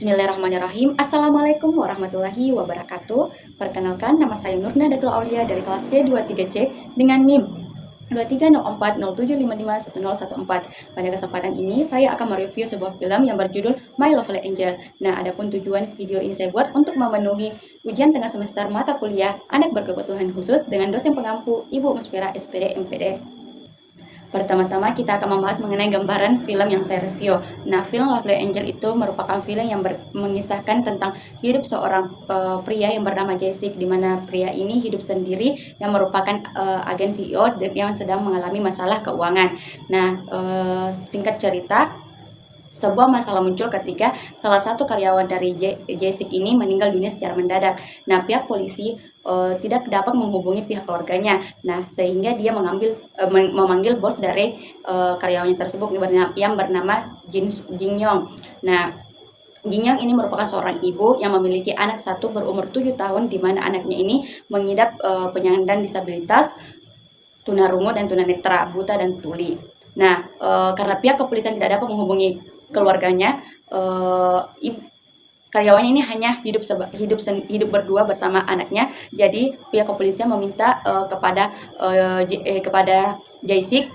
Bismillahirrahmanirrahim. Assalamualaikum warahmatullahi wabarakatuh. Perkenalkan, nama saya Nurna Datul Aulia dari kelas C23C dengan NIM 230407551014. Pada kesempatan ini, saya akan mereview sebuah film yang berjudul My Lovely Angel. Nah, adapun tujuan video ini saya buat untuk memenuhi ujian tengah semester mata kuliah anak berkebutuhan khusus dengan dosen pengampu Ibu Musfira SPD MPD. Pertama-tama kita akan membahas mengenai gambaran film yang saya review. Nah, film Lovely Angel itu merupakan film yang mengisahkan tentang hidup seorang pria yang bernama Jessic, di mana pria ini hidup sendiri yang merupakan agen CEO yang sedang mengalami masalah keuangan. Nah, singkat cerita, sebuah masalah muncul ketika salah satu karyawan dari Jessic ini meninggal dunia secara mendadak. Nah, pihak polisi tidak dapat menghubungi pihak keluarganya. Nah, sehingga dia memanggil bos dari karyawannya tersebut yang bernama Jin Yong. Nah, Jin Yong ini merupakan seorang ibu yang memiliki anak satu berumur 7 tahun, di mana anaknya ini mengidap penyandang disabilitas, tunarungu dan tunanetra, buta dan tuli. Nah, karena pihak kepolisian tidak dapat menghubungi keluarganya, karyawannya ini hanya hidup berdua bersama anaknya. Jadi pihak kepolisian meminta kepada Jessic,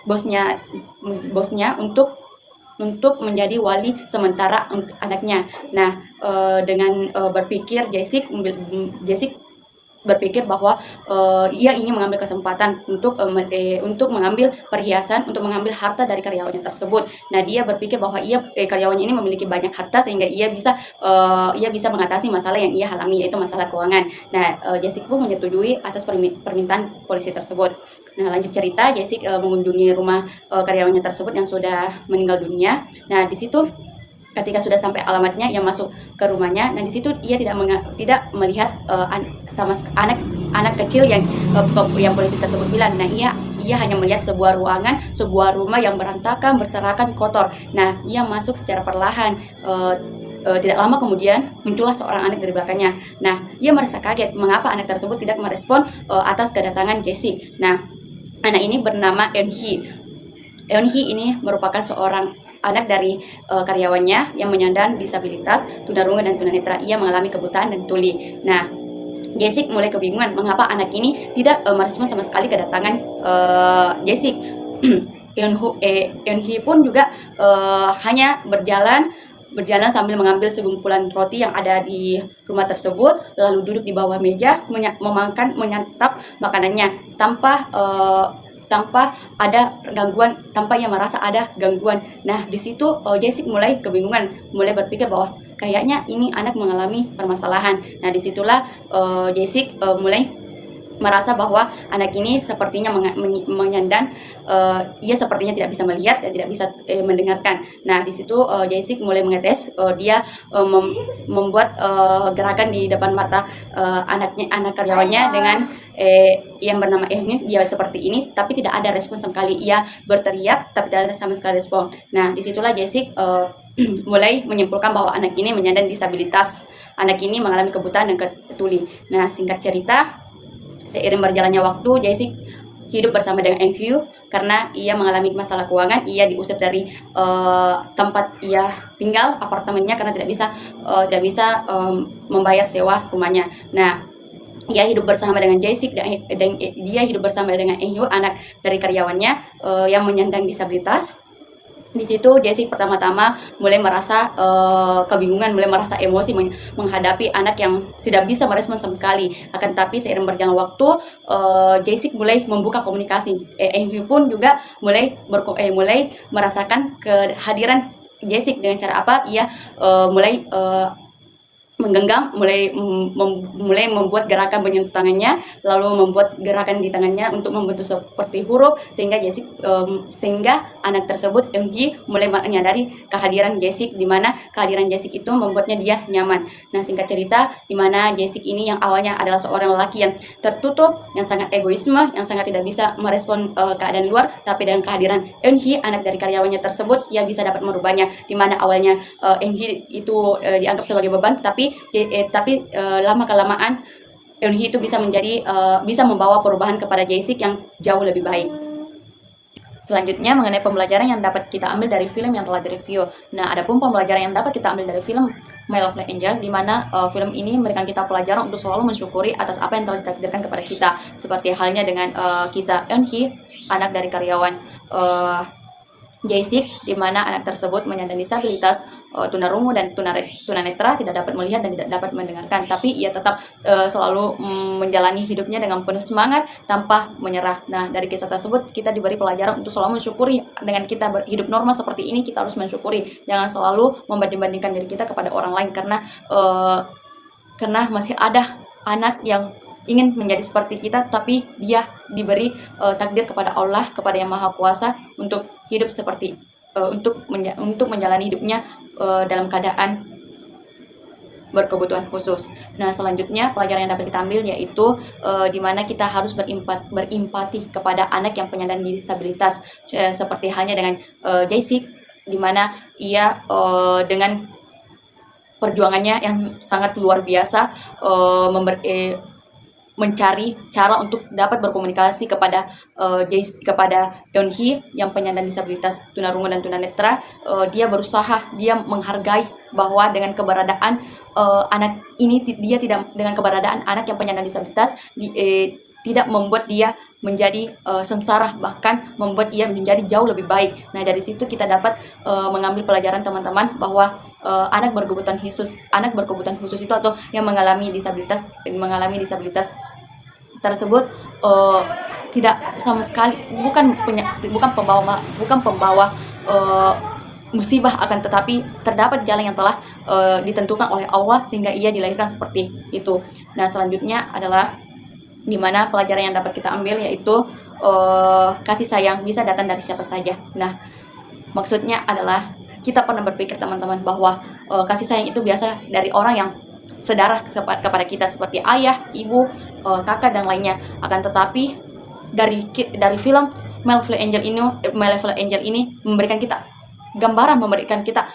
bosnya untuk menjadi wali sementara anaknya. Nah, dengan berpikir Jessic berpikir bahwa ia ingin mengambil kesempatan untuk mengambil perhiasan, untuk mengambil harta dari karyawannya tersebut. Nah, dia berpikir bahwa karyawannya ini memiliki banyak harta sehingga ia bisa mengatasi masalah yang ia alami, yaitu masalah keuangan. Nah, Jessic pun menyetujui atas permintaan polisi tersebut. Nah, lanjut cerita, Jessic mengunjungi rumah karyawannya tersebut yang sudah meninggal dunia. Nah, di situ ketika sudah sampai alamatnya, ia masuk ke rumahnya. Nah, di situ ia tidak melihat anak kecil yang polisi tersebut bilang. Nah, ia hanya melihat sebuah ruangan, sebuah rumah yang berantakan, berserakan, kotor. Nah, ia masuk secara perlahan. Tidak lama kemudian muncullah seorang anak dari belakangnya. Nah, ia merasa kaget mengapa anak tersebut tidak merespon atas kedatangan Jessic. Nah, anak ini bernama Eun-hee. Eun-hee ini merupakan seorang anak dari karyawannya yang menyandang disabilitas, tunarungu dan tunanetra. Ia mengalami kebutaan dan tuli. Nah, Jessic mulai kebingungan mengapa anak ini tidak merespon sama sekali kedatangan Jessic. Eun-hee pun juga hanya berjalan sambil mengambil segumpulan roti yang ada di rumah tersebut, lalu duduk di bawah meja menyantap makanannya tanpa ada gangguan, tanpa ia merasa ada gangguan. Nah, di situ Jessic mulai kebingungan, mulai berpikir bahwa kayaknya ini anak mengalami permasalahan. Nah, disitulah Jessic mulai merasa bahwa anak ini sepertinya menyandang, ia sepertinya tidak bisa melihat dan tidak bisa mendengarkan. Nah, di situ Jessic mulai mengetes, dia membuat gerakan di depan mata anak karyawannya dengan yang bernama ini. Dia seperti ini, tapi tidak ada respon sama sekali. Ia berteriak, tapi tidak ada sama sekali respon. Nah, disitulah Jessic mulai menyimpulkan bahwa anak ini menyandang disabilitas. Anak ini mengalami kebutaan dan tuli. Nah, singkat cerita, seiring berjalannya waktu, Jessic hidup bersama dengan Eun-hee karena ia mengalami masalah keuangan. Ia diusir dari tempat ia tinggal, apartemennya, karena tidak bisa membayar sewa rumahnya. Nah, ia hidup bersama dengan Jessic dan dia hidup bersama dengan Eun-hee, anak dari karyawannya yang menyandang disabilitas. Di situ Jessic pertama-tama mulai merasa kebingungan, mulai merasa emosi menghadapi anak yang tidak bisa merespon sama sekali. Akan tapi seiring berjalan waktu, Jessic mulai membuka komunikasi. Eun-hee pun juga mulai merasakan kehadiran Jessic. Dengan cara apa? Ia mulai menggenggam, mulai membuat gerakan menyentuh tangannya, lalu membuat gerakan di tangannya untuk membentuk seperti huruf, sehingga anak tersebut, Eun-hee, mulai menyadari kehadiran Jessic, di mana kehadiran Jessic itu membuatnya dia nyaman. Nah, singkat cerita, di mana Jessic ini yang awalnya adalah seorang lelaki yang tertutup, yang sangat egoisme, yang sangat tidak bisa merespon keadaan luar, tapi dengan kehadiran Eun-hee, anak dari karyawannya tersebut, ia bisa dapat merubahnya. Di mana awalnya Eun-hee itu dianggap sebagai beban, tapi lama-kelamaan Eun-hee itu bisa membawa perubahan kepada Jessic yang jauh lebih baik. Selanjutnya mengenai pembelajaran yang dapat kita ambil dari film yang telah direview. Nah, adapun pembelajaran yang dapat kita ambil dari film My Lovely Angel, di mana film ini memberikan kita pelajaran untuk selalu mensyukuri atas apa yang telah ditakdirkan kepada kita. Seperti halnya dengan kisah Eun-hee, anak dari karyawan Jae-sik, di mana anak tersebut menyandang disabilitas tunarungu dan tunanetra, tidak dapat melihat dan tidak dapat mendengarkan, tapi ia tetap selalu menjalani hidupnya dengan penuh semangat tanpa menyerah. Nah, dari kisah tersebut kita diberi pelajaran untuk selalu mensyukuri. Dengan kita hidup normal seperti ini, kita harus mensyukuri, jangan selalu membanding-bandingkan diri kita kepada orang lain, karena masih ada anak yang ingin menjadi seperti kita, tapi dia diberi takdir kepada Allah, kepada Yang Maha Kuasa, untuk hidup seperti untuk menjalani hidupnya dalam keadaan berkebutuhan khusus. Nah, selanjutnya pelajaran yang dapat kita ambil yaitu di mana kita harus berimpati kepada anak yang penyandang disabilitas, seperti halnya dengan Jae-sik, di mana ia dengan perjuangannya yang sangat luar biasa mencari cara untuk dapat berkomunikasi kepada kepada Eun-hee yang penyandang disabilitas tunarungu dan tunanetra. Dia berusaha, dia menghargai bahwa dengan keberadaan anak ini, dia tidak, dengan keberadaan anak yang penyandang disabilitas tidak membuat dia menjadi sengsara, bahkan membuat dia menjadi jauh lebih baik. Nah, dari situ kita dapat mengambil pelajaran teman-teman bahwa anak berkebutuhan khusus itu, atau yang mengalami disabilitas tersebut tidak sama sekali bukan pembawa musibah, akan tetapi terdapat jalan yang telah ditentukan oleh Allah sehingga ia dilahirkan seperti itu. Nah, selanjutnya adalah di mana pelajaran yang dapat kita ambil yaitu kasih sayang bisa datang dari siapa saja. Nah, maksudnya adalah kita pernah berpikir teman-teman bahwa kasih sayang itu biasa dari orang yang sedarah kepada kita, seperti ayah, ibu, kakak dan lainnya. Akan tetapi dari film My Lovely Angel ini memberikan kita gambaran, memberikan kita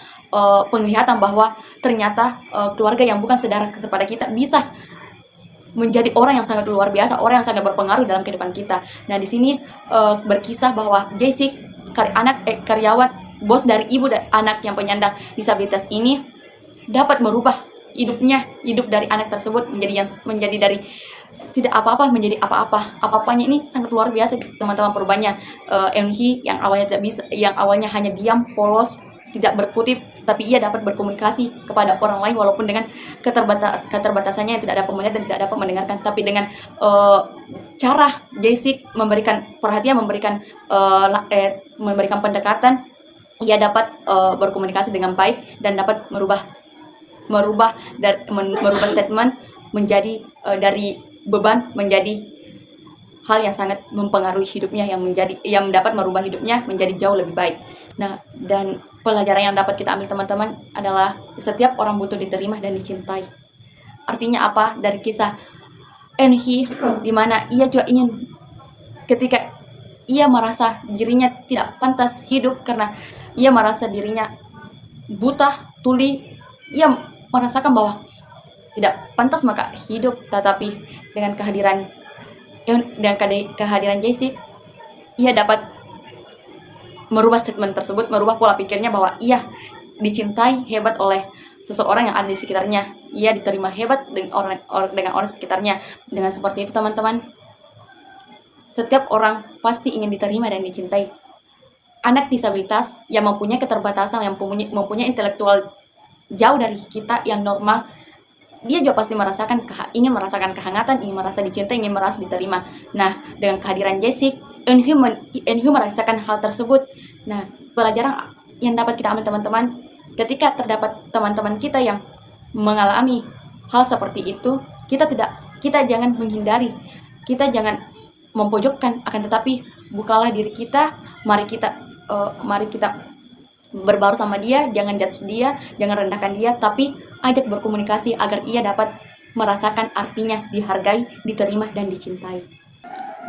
penglihatan bahwa ternyata keluarga yang bukan sedarah kepada kita bisa menjadi orang yang sangat luar biasa, orang yang sangat berpengaruh dalam kehidupan kita. Nah, di sini berkisah bahwa Jae-sik, karyawan bos dari ibu dan anak yang penyandang disabilitas ini, dapat merubah hidup dari anak tersebut menjadi dari tidak apa-apa menjadi apa-apa. Apa-apanya ini sangat luar biasa, teman-teman, perubahannya. Eun-hee yang awalnya hanya diam, polos, tidak berkutik, tapi ia dapat berkomunikasi kepada orang lain walaupun dengan keterbatasannya yang tidak dapat melihat dan tidak dapat mendengarkan. Tapi dengan cara Jae-sik memberikan perhatian, memberikan pendekatan, ia dapat berkomunikasi dengan baik dan dapat merubah statement menjadi dari beban menjadi hal yang sangat mempengaruhi hidupnya, yang dapat merubah hidupnya menjadi jauh lebih baik. Nah, dan pelajaran yang dapat kita ambil teman-teman adalah setiap orang butuh diterima dan dicintai. Artinya apa? Dari kisah Eun-hee, di mana ia juga ingin, ketika ia merasa dirinya tidak pantas hidup karena ia merasa dirinya buta, tuli, ia merasakan bahwa tidak pantas maka hidup, tetapi dengan kehadiran Jae-sik, ia dapat merubah statement tersebut, merubah pola pikirnya bahwa ia dicintai hebat oleh seseorang yang ada di sekitarnya, ia diterima hebat dengan orang sekitarnya. Dengan seperti itu teman-teman, setiap orang pasti ingin diterima dan dicintai. Anak disabilitas yang mempunyai keterbatasan, yang mempunyai intelektual jauh dari kita yang normal, dia juga pasti ingin merasakan kehangatan, ingin merasa dicintai, ingin merasa diterima. Nah, dengan kehadiran Jae-sik, Eun-hee merasakan hal tersebut. Nah, pelajaran yang dapat kita ambil teman-teman, ketika terdapat teman-teman kita yang mengalami hal seperti itu, kita jangan menghindari, kita jangan mempojokkan, akan tetapi bukalah diri kita, mari kita berbaur sama dia, jangan judge dia, jangan rendahkan dia, tapi ajak berkomunikasi agar ia dapat merasakan artinya dihargai, diterima, dan dicintai.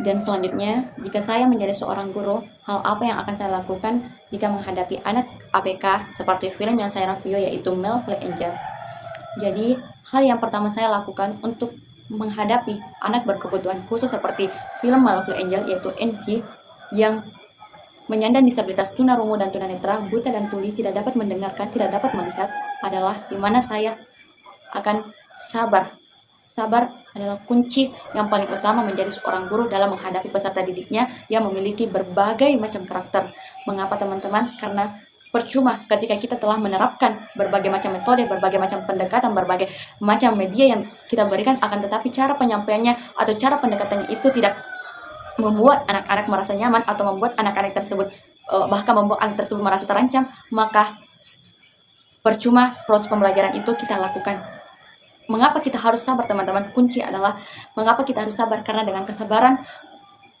Dan selanjutnya, jika saya menjadi seorang guru, hal apa yang akan saya lakukan jika menghadapi anak ABK seperti film yang saya review yaitu My Lovely Angel. Jadi, hal yang pertama saya lakukan untuk menghadapi anak berkebutuhan khusus seperti film My Lovely Angel yaitu Eun-hee yang menyandang disabilitas tunarungu dan tunanetra, buta dan tuli, tidak dapat mendengarkan, tidak dapat melihat, adalah di mana saya akan sabar. Sabar adalah kunci yang paling utama menjadi seorang guru dalam menghadapi peserta didiknya yang memiliki berbagai macam karakter. Mengapa teman-teman? Karena percuma ketika kita telah menerapkan berbagai macam metode, berbagai macam pendekatan, berbagai macam media yang kita berikan, akan tetapi cara penyampaiannya atau cara pendekatannya itu tidak membuat anak-anak merasa nyaman atau membuat anak-anak tersebut bahkan membuat anak tersebut merasa terancam, maka percuma proses pembelajaran itu kita lakukan. Mengapa kita harus sabar teman-teman? Kunci adalah mengapa kita harus sabar, karena dengan kesabaran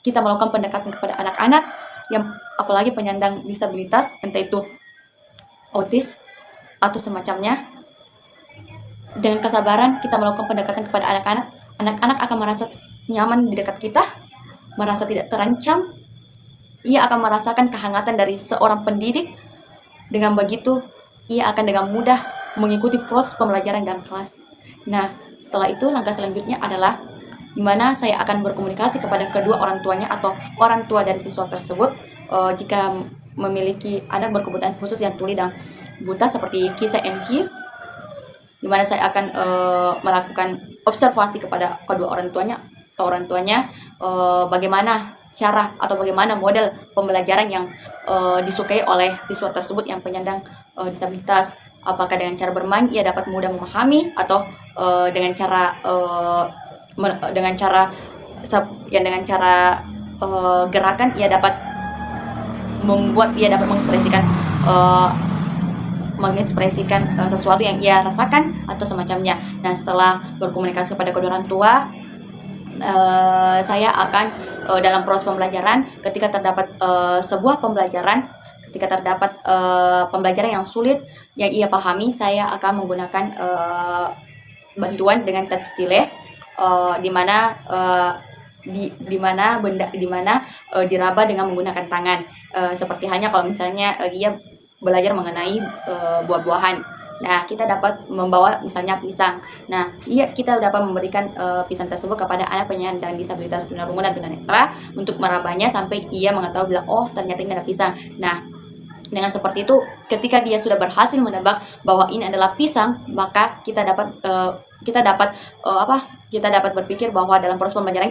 kita melakukan pendekatan kepada anak-anak yang apalagi penyandang disabilitas, entah itu autis atau semacamnya. Dengan kesabaran kita melakukan pendekatan kepada anak-anak, anak-anak akan merasa nyaman di dekat kita, merasa tidak terancam. Ia akan merasakan kehangatan dari seorang pendidik. Dengan begitu, ia akan dengan mudah mengikuti proses pembelajaran dalam kelas. Nah, setelah itu langkah selanjutnya adalah di mana saya akan berkomunikasi kepada kedua orang tuanya atau orang tua dari siswa tersebut jika memiliki anak berkebutuhan khusus yang tuli dan buta seperti kisah Enhi, di mana saya akan melakukan observasi kepada kedua orang tuanya atau orang tuanya bagaimana cara atau bagaimana model pembelajaran yang disukai oleh siswa tersebut yang penyandang disabilitas. Apakah dengan cara bermain ia dapat mudah memahami, atau dengan cara gerakan ia dapat membuat ia dapat mengekspresikan sesuatu yang ia rasakan atau semacamnya. Nah, setelah berkomunikasi kepada kedua orang tua, saya akan dalam proses pembelajaran ketika terdapat sebuah pembelajaran, ketika terdapat pembelajaran yang sulit yang ia pahami, saya akan menggunakan bantuan dengan touch delay, di mana diraba dengan menggunakan tangan, seperti hanya kalau misalnya ia belajar mengenai buah-buahan. Nah, kita dapat membawa misalnya pisang. Nah, kita dapat memberikan pisang tersebut kepada anak penyandang disabilitas tunarungu dan tunanetra untuk merabanya sampai ia mengetahui bilang, oh ternyata ini ada pisang. Nah, dengan seperti itu, ketika dia sudah berhasil menebak bahwa ini adalah pisang, maka kita dapat berpikir bahwa dalam proses pembelajaran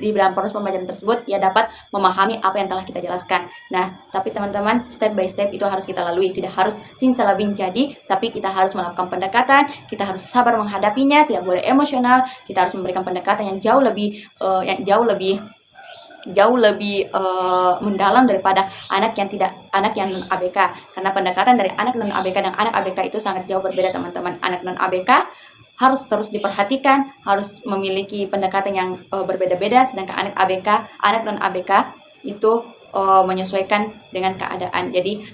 dalam proses pembelajaran tersebut ia dapat memahami apa yang telah kita jelaskan. Nah, tapi teman-teman, step by step itu harus kita lalui, tidak harus simsalabim jadi, tapi kita harus melakukan pendekatan, kita harus sabar menghadapinya, tidak boleh emosional, kita harus memberikan pendekatan yang jauh lebih mendalam daripada anak yang non ABK, karena pendekatan dari anak non ABK dan anak ABK itu sangat jauh berbeda teman-teman. Anak non ABK harus terus diperhatikan, harus memiliki pendekatan yang berbeda-beda, sedangkan anak non ABK itu menyesuaikan dengan keadaan. Jadi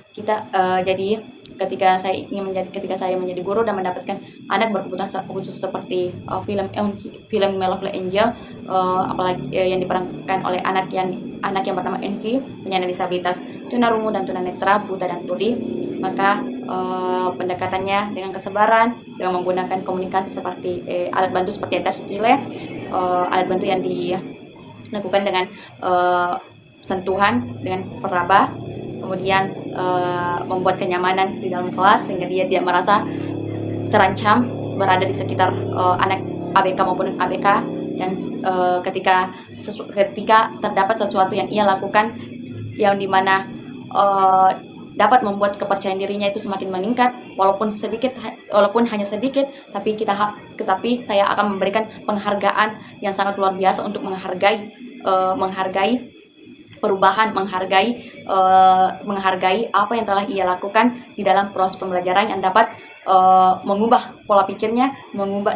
ketika saya menjadi guru dan mendapatkan anak berkebutuhan khusus seperti film Lovely Angel, apalagi yang diperankan oleh anak yang bernama Enki, penyandang disabilitas tunarungu dan tunanetra, buta dan tuli, maka pendekatannya dengan kesabaran, dengan menggunakan komunikasi seperti alat bantu seperti touch delay, alat bantu yang dilakukan dengan sentuhan dengan peraba, kemudian membuat kenyamanan di dalam kelas sehingga dia tidak merasa terancam berada di sekitar anak ABK maupun ABK, dan ketika terdapat sesuatu yang ia lakukan yang dimana dapat membuat kepercayaan dirinya itu semakin meningkat, walaupun hanya sedikit, tapi saya akan memberikan penghargaan yang sangat luar biasa untuk menghargai perubahan, menghargai apa yang telah ia lakukan di dalam proses pembelajaran yang dapat mengubah pola pikirnya,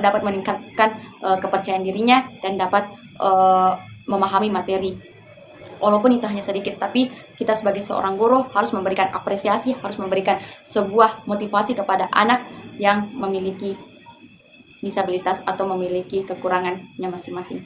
dapat meningkatkan kepercayaan dirinya, dan dapat memahami materi. Walaupun itu hanya sedikit, tapi kita sebagai seorang guru harus memberikan apresiasi, harus memberikan sebuah motivasi kepada anak yang memiliki disabilitas atau memiliki kekurangannya masing-masing.